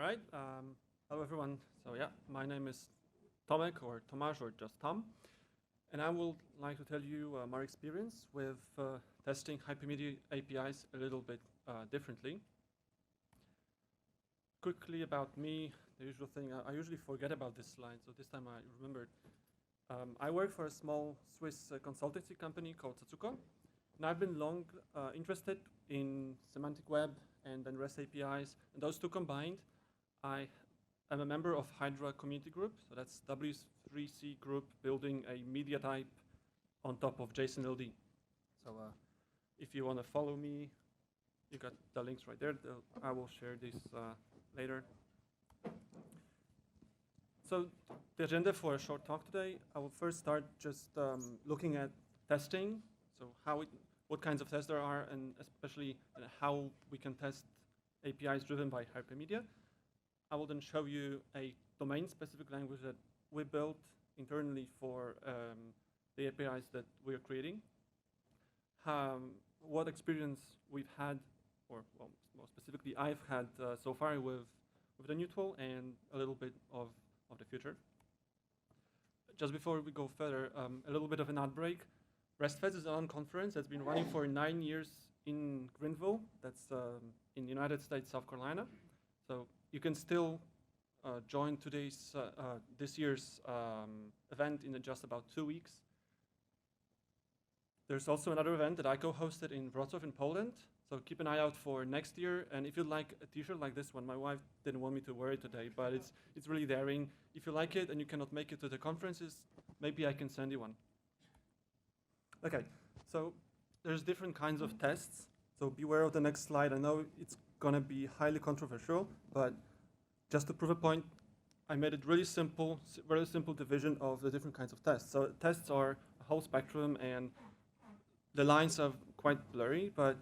right. Hello, everyone. So yeah, my name is Tomek or Tomasz or just Tom, and I would like to tell you my experience with testing Hypermedia APIs a little bit differently. Quickly about me, the usual thing, I usually forget about this slide, so this time I remembered. I work for a small Swiss consultancy company called Zazuko, and I've been long interested in semantic web and then REST APIs, and those two combined, I am a member of Hydra community group, so that's W3C group building a media type on top of JSON-LD. So if you want to follow me, you got the links right there. I will share this later. So the agenda for a short talk today, I will first start just looking at testing, so what kinds of tests there are, and especially how we can test APIs driven by Hypermedia. I will then show you a domain-specific language that we built internally for the APIs that we are creating. What experience we've had, or well, more specifically I've had so far with the new tool, and a little bit of the future. Just before we go further, a little bit of an ad break. RESTfest is an conference that's been running for 9 years in Greenville. That's in the United States, South Carolina. So you can still join this year's event in just about 2 weeks. There's also another event that I co-hosted in Wrocław in Poland. So keep an eye out for next year. And if you'd like a t-shirt like this one, my wife didn't want me to wear it today, but it's really daring. If you like it and you cannot make it to the conferences, maybe I can send you one. Okay, so there's different kinds of tests. So beware of the next slide. I know it's gonna be highly controversial, but just to prove a point, I made it really simple, very simple division of the different kinds of tests. So tests are a whole spectrum, and the lines are quite blurry, but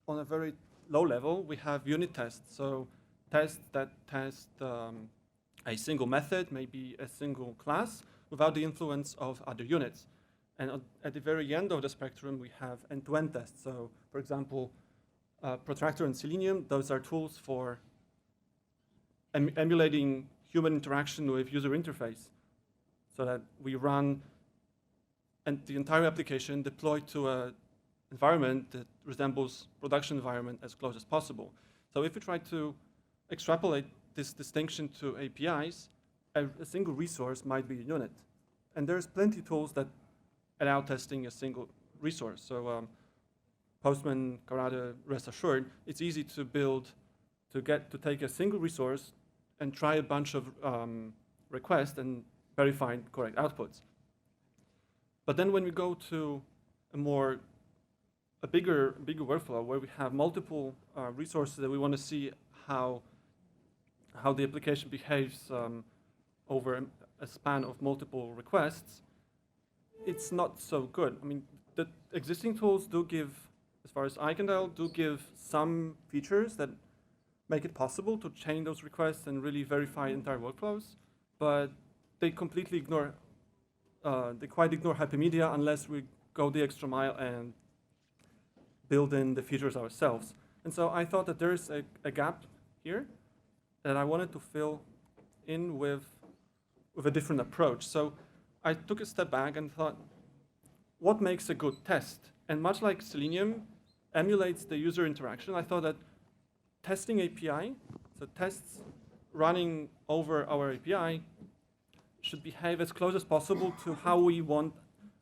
on a very low level, we have unit tests. So tests that test a single method, maybe a single class, without the influence of other units. And at the very end of the spectrum, we have end-to-end tests. So for example, Protractor and Selenium, those are tools for emulating human interaction with user interface, so that we run and the entire application deployed to an environment that resembles production environment as close as possible. So if we try to extrapolate this distinction to APIs, a single resource might be a unit. And there's plenty of tools that allow testing a single resource. So Postman, Karate, rest assured, it's easy to build, to take a single resource and try a bunch of requests and verify correct outputs. But then when we go to a bigger workflow where we have multiple resources that we want to see how the application behaves over a span of multiple requests, it's not so good. I mean, the existing tools do give, as far as I can tell, do give some features that make it possible to chain those requests and really verify entire workflows, but they completely ignore, they quite ignore Hypermedia unless we go the extra mile and build in the features ourselves. And so I thought that there's a gap here that I wanted to fill in with a different approach. So I took a step back and thought, what makes a good test? And much like Selenium emulates the user interaction, I thought that testing API, so tests running over our API, should behave as close as possible to how we want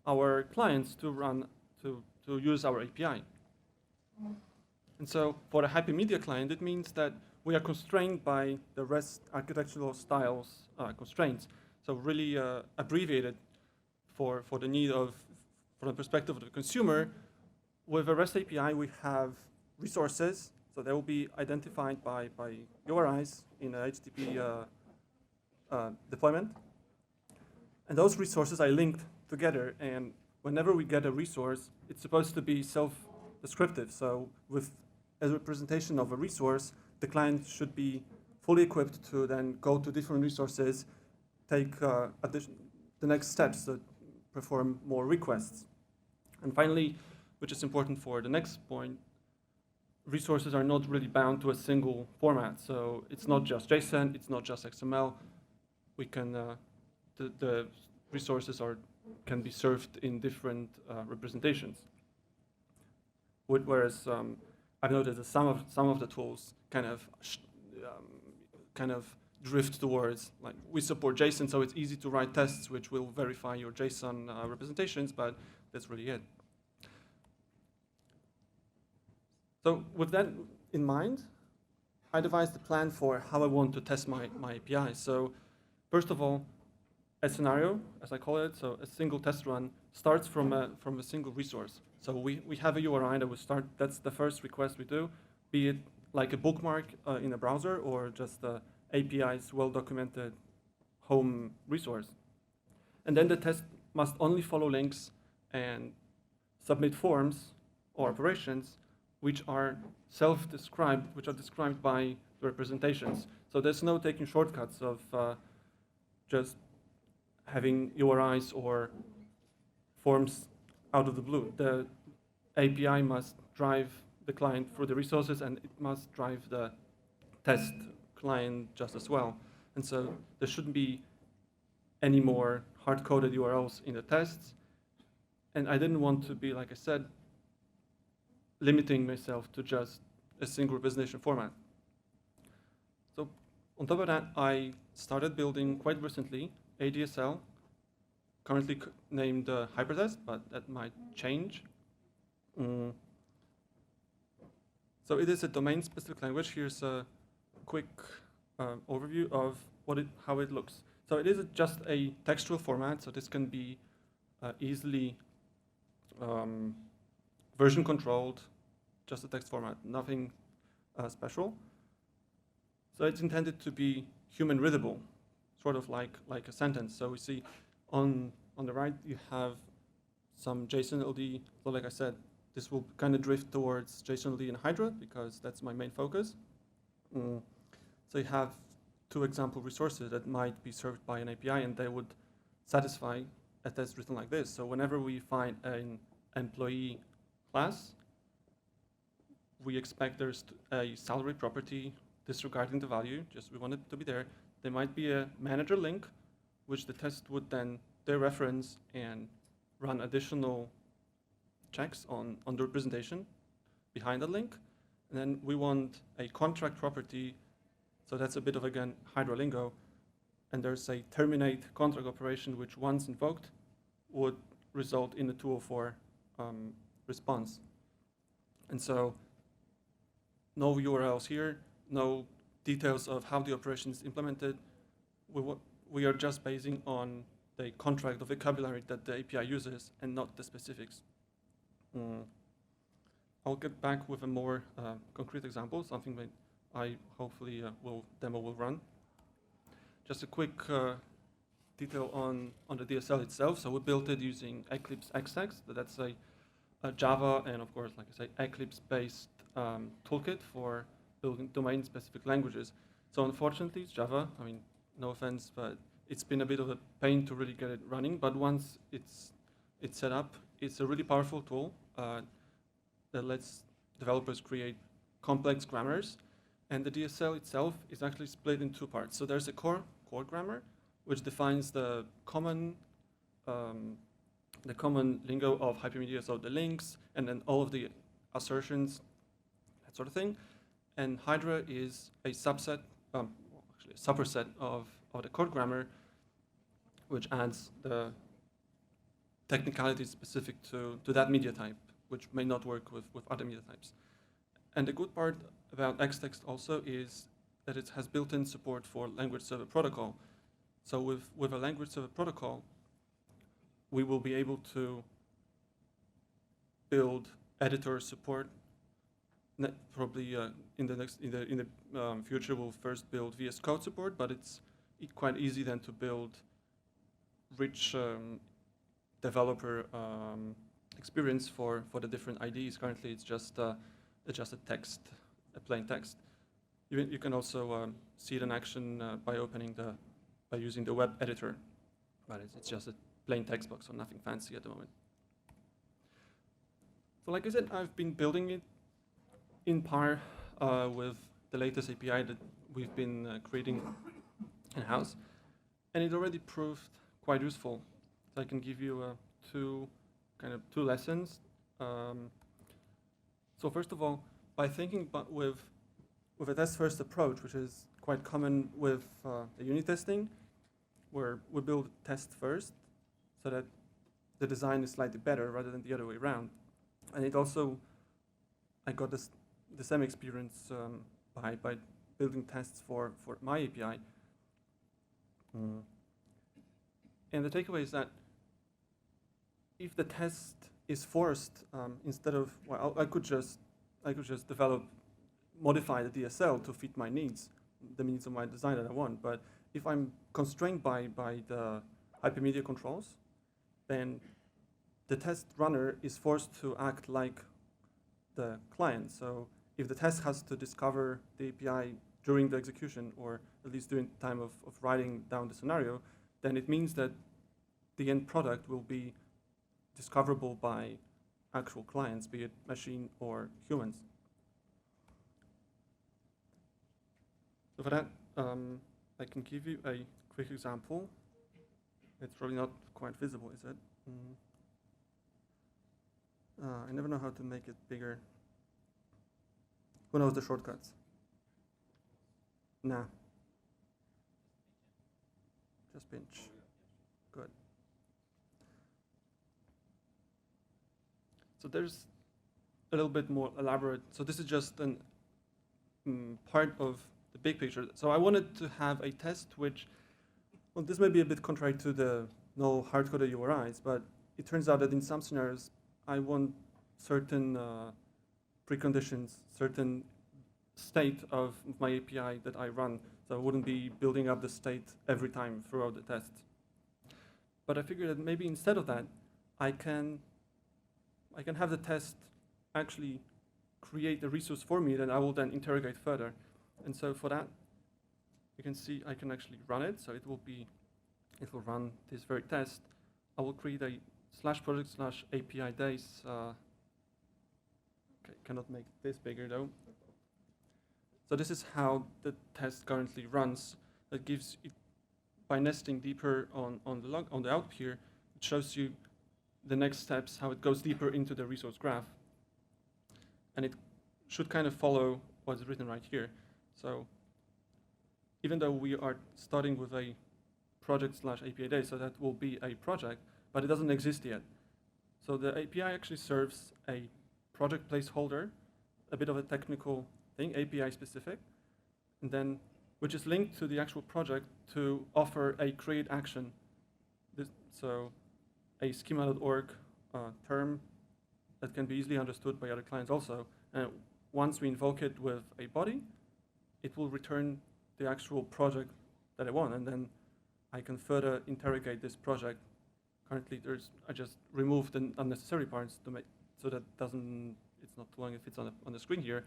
our clients to run, to use our API. And so for the Hypermedia client, it means that we are constrained by the REST architectural styles constraints. So really abbreviated for the need of, from the perspective of the consumer. With a REST API, we have resources, so they will be identified by URIs in a HTTP deployment. And those resources are linked together, and whenever we get a resource, it's supposed to be self-descriptive. So with a representation of a resource, the client should be fully equipped to then go to different resources, take the next steps to perform more requests. And finally, which is important for the next point, resources are not really bound to a single format. So it's not just JSON, it's not just XML. We can, the resources can be served in different representations. Whereas I've noticed that some of the tools kind of drift towards, like, we support JSON, so it's easy to write tests which will verify your JSON representations, but that's really it. So with that in mind, I devised a plan for how I want to test my API. So first of all, a scenario, as I call it, so a single test run starts from a single resource. So we have a URI that will start, that's the first request we do, be it like a bookmark in a browser or just the API's well-documented home resource. And then the test must only follow links and submit forms or operations which are self-described, which are described by the representations. So there's no taking shortcuts of just having URIs or forms out of the blue. The API must drive the client through the resources, and it must drive the test client just as well. And so there shouldn't be any more hard-coded URLs in the tests. And I didn't want to be, like I said, limiting myself to just a single representation format. So on top of that, I started building quite recently a DSL, currently named Hypertest, but that might change. So it is a domain-specific language. Here's a quick overview of how it looks. So it is just a textual format, so this can be easily version controlled, just a text format, nothing special. So it's intended to be human readable, sort of like a sentence. So we see on the right you have some JSON LD. So like I said, this will kind of drift towards JSON LD and Hydra because that's my main focus. So you have two example resources that might be served by an API, and they would satisfy a test written like this. So whenever we find an employee class, we expect there's a salary property disregarding the value, just we want it to be there. There might be a manager link, which the test would then dereference and run additional checks on the representation behind the link. And then we want a contract property, so that's a bit of, again, Hydra lingo. And there's a terminate contract operation, which once invoked would result in a 204 response. And so no URLs here, no details of how the operation is implemented. We are just basing on the contract, the vocabulary that the API uses, and not the specifics. I'll get back with a more concrete example, something that I hopefully demo will run. Just a quick detail on the DSL itself. So we built it using Eclipse XX. That's a Java and, of course, like I say, Eclipse-based toolkit for building domain-specific languages. So unfortunately, it's Java. I mean, no offense, but it's been a bit of a pain to really get it running. But once it's set up, it's a really powerful tool that lets developers create complex grammars. And the DSL itself is actually split in two parts. So there's a core grammar, which defines the common lingo of Hypermedia, so the links, and then all of the assertions, that sort of thing. And Hydra is a subset, actually a superset of the core grammar, which adds the technicalities specific to that media type, which may not work with other media types. And the good part about Xtext also is that it has built-in support for language server protocol. So with a language server protocol, we will be able to build editor support. Probably in the future, we'll first build VS Code support, but it's quite easy then to build rich developer experience for the different IDEs. Currently, it's just a text, a plain text. You can also see it in action by using the web editor, but it's just a plain text box, so nothing fancy at the moment. So like I said, I've been building it in par with the latest API that we've been creating in-house, and it already proved quite useful. So I can give you two lessons. So first of all, by thinking with a test-first approach, which is quite common with the unit testing, where we build test first, so that the design is slightly better rather than the other way around. And it also, I got the same experience by building tests for my API. And the takeaway is that if the test is forced, instead of, well, I could just modify the DSL to fit my needs, the needs of my design that I want. But if I'm constrained by the Hypermedia controls, then the test runner is forced to act like the client. So if the test has to discover the API during the execution, or at least during the time of writing down the scenario, then it means that the end product will be discoverable by actual clients, be it machine or humans. So for that, I can give you a quick example. It's probably not quite visible, is it? I never know how to make it bigger. Who knows the shortcuts? Nah. Just pinch. Good. So there's a little bit more elaborate. So this is just an part of the big picture. So I wanted to have a test which, well, this may be a bit contrary to the no hard-coded URIs, but it turns out that in some scenarios, I want certain preconditions, certain state of my API that I run. So I wouldn't be building up the state every time throughout the test. But I figured that maybe instead of that, I can have the test actually create a resource for me that I will then interrogate further. And so for that, you can see I can actually run it. So it will run this very test. I will create a /project/APIdays. Okay, cannot make this bigger though. So this is how the test currently runs. That gives it, by nesting deeper on the out here, it shows you the next steps, how it goes deeper into the resource graph. And it should kind of follow what's written right here. So even though we are starting with a project/APIdays, so that will be a project, but it doesn't exist yet. So the API actually serves a project placeholder, a bit of a technical thing, API specific, and then which is linked to the actual project to offer a create action. So a schema.org term that can be easily understood by other clients also. And once we invoke it with a body, it will return the actual project that I want, and then I can further interrogate this project. Currently, I just removed the unnecessary parts to make so that it's not too long if it's on the screen here.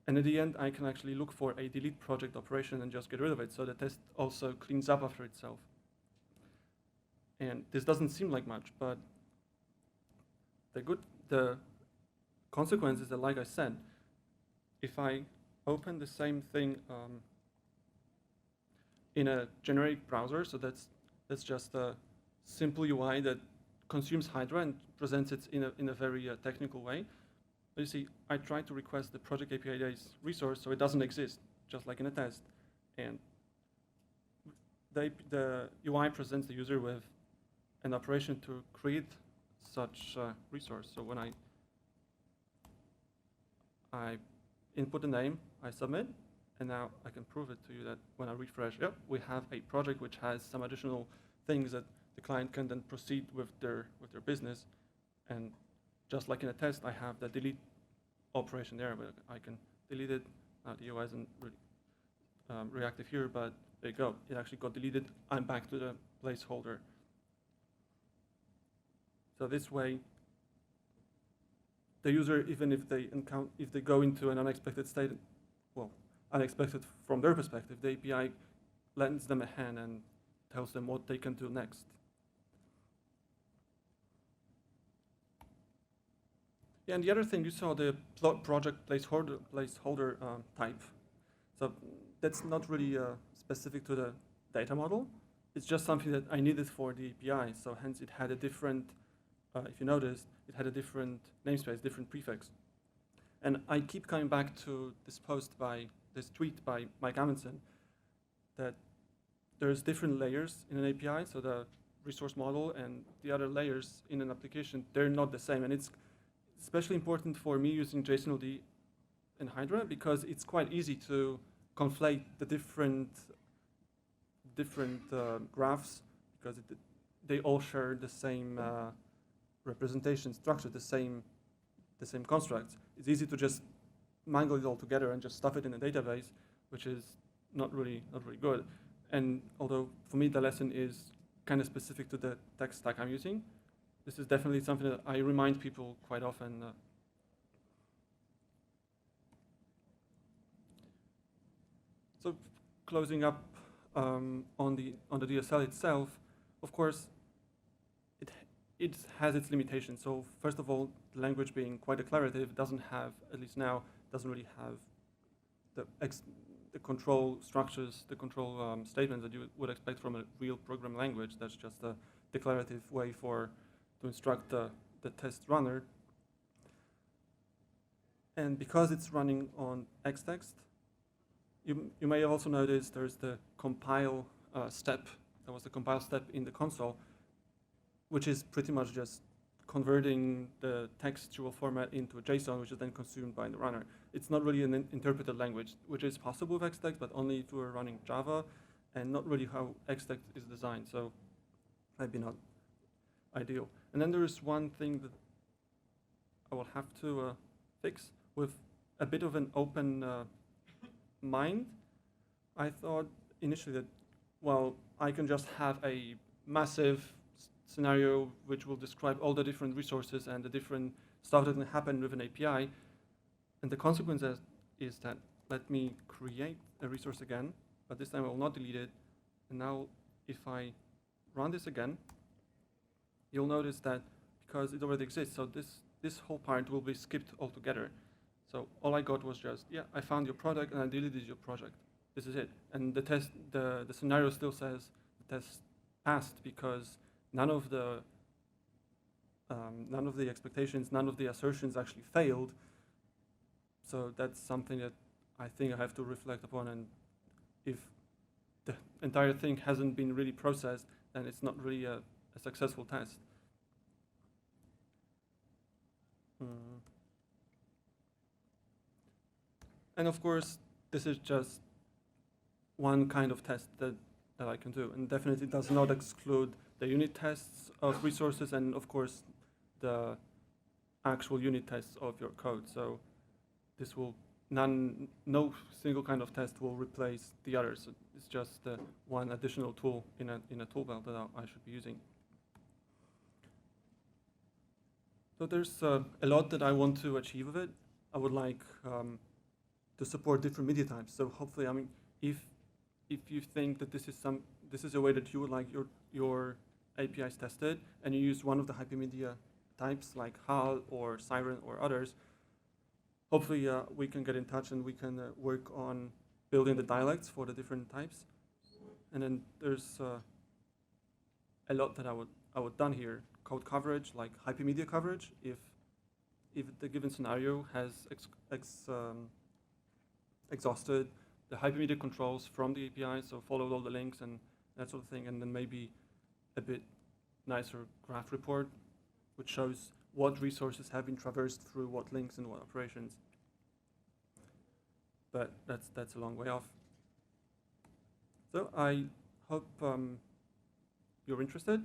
And at the end, I can actually look for a delete project operation and just get rid of it. So the test also cleans up after itself. And this doesn't seem like much, but the consequence is that, like I said, if I open the same thing in a generic browser, so that's just a simple UI that consumes Hydra and presents it in a very technical way. But you see, I try to request the project APIdays resource, so it doesn't exist, just like in a test. And the UI presents the user with an operation to create such resource. So when I input the name, I submit, and now I can prove it to you that when I refresh, yep, we have a project which has some additional things that the client can then proceed with their business. And just like in a test, I have the delete operation there, but I can delete it. The UI isn't really reactive here, but there you go. It actually got deleted. I'm back to the placeholder. So this way, the user, even if they go into an unexpected state, well, unexpected from their perspective, the API lends them a hand and tells them what they can do next. Yeah, and the other thing, you saw the project placeholder type. So that's not really specific to the data model. It's just something that I needed for the API. So hence it had a different, if you noticed, it had a different namespace, different prefix. And I keep coming back to this this tweet by Mike Amundsen, that there's different layers in an API. So the resource model and the other layers in an application, they're not the same. And it's especially important for me using JSON-LD and Hydra, because it's quite easy to conflate the different graphs, because they all share the same representation structure, the same constructs. It's easy to just mangle it all together and just stuff it in a database, which is not really good. And although for me the lesson is kind of specific to the tech stack I'm using, this is definitely something that I remind people quite often. So closing up on the DSL itself, of course, it has its limitations. So first of all, the language being quite declarative doesn't have, at least now, doesn't really have the control structures, the control statements that you would expect from a real program language. That's just a declarative way to instruct the test runner. And because it's running on Xtext, you may have also noticed there's the compile step. There was the compile step in the console, which is pretty much just converting the textual format into a JSON, which is then consumed by the runner. It's not really an interpreted language, which is possible with Xtext, but only if we're running Java, and not really how Xtext is designed. So maybe not ideal. And then there is one thing that I will have to fix with a bit of an open mind. I thought initially that, well, I can just have a massive scenario which will describe all the different resources and the different stuff that can happen with an API. And the consequence is that let me create a resource again, but this time I will not delete it. And now if I run this again, you'll notice that because it already exists, so this whole part will be skipped altogether. So all I got was just, yeah, I found your product and I deleted your project. This is it. And the scenario still says the test passed because none of the expectations, none of the assertions actually failed. So that's something that I think I have to reflect upon. And if the entire thing hasn't been really processed, then it's not really a successful test. And of course, this is just one kind of test that I can do, and definitely does not exclude the unit tests of resources and, of course, the actual unit tests of your code. So this will no single kind of test will replace the others. So it's just one additional tool in a tool belt that I should be using. So there's a lot that I want to achieve with it. I would like to support different media types. So hopefully, I mean, if you think that this is a way that you would like your APIs tested, and you use one of the Hypermedia types like HAL or Siren or others, hopefully we can get in touch and we can work on building the dialects for the different types. And then there's a lot that I would done here. Code coverage, like Hypermedia coverage, if the given scenario has exhausted the Hypermedia controls from the API, so followed all the links and that sort of thing, and then maybe a bit nicer graph report, which shows what resources have been traversed through what links and what operations. But that's a long way off. So I hope you're interested.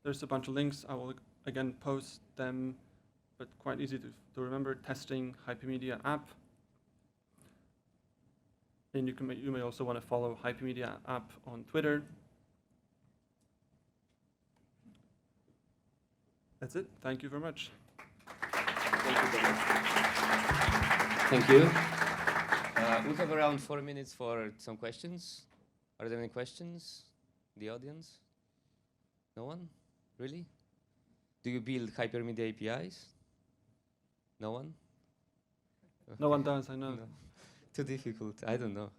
There's a bunch of links. I will again post them, but quite easy to remember. Testing Hypermedia app. And you may also want to follow Hypermedia app on Twitter. That's it. Thank you very much. Thank you. We have around 4 minutes for some questions. Are there any questions? The audience? No one? Really? Do you build Hypermedia APIs? No one? No one does, I know. No. Too difficult. I don't know.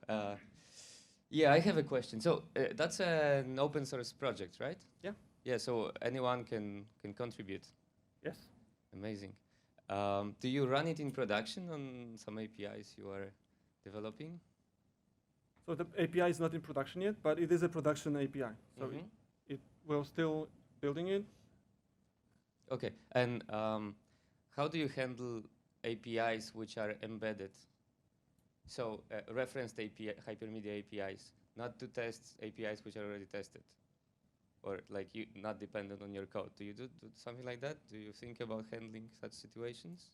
Yeah, I have a question. So that's an open source project, right? Yeah. Yeah. So anyone can contribute. Yes. Amazing. Do you run it in production on some APIs you are developing? So the API is not in production yet, but it is a production API. So we're still building it. Okay. And how do you handle APIs which are embedded? So referenced API, Hypermedia APIs, not to test APIs which are already tested, or like you not dependent on your code. Do you do something like that? Do you think about handling such situations?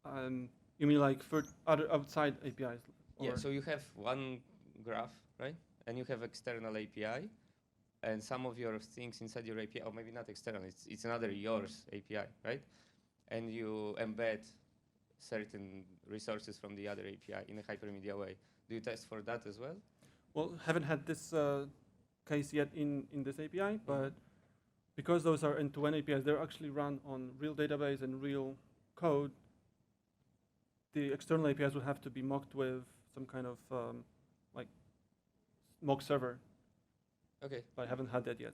You mean like for other outside APIs? Yeah. So you have one graph, right? And you have external API, and some of your things inside your API, or maybe not external. It's another yours API, right? And you embed certain resources from the other API in a Hypermedia way. Do you test for that as well? Well, haven't had this case yet in this API, but because those are end-to-end APIs, they're actually run on real database and real code. The external APIs would have to be mocked with some kind of like mock server. Okay. But I haven't had that yet.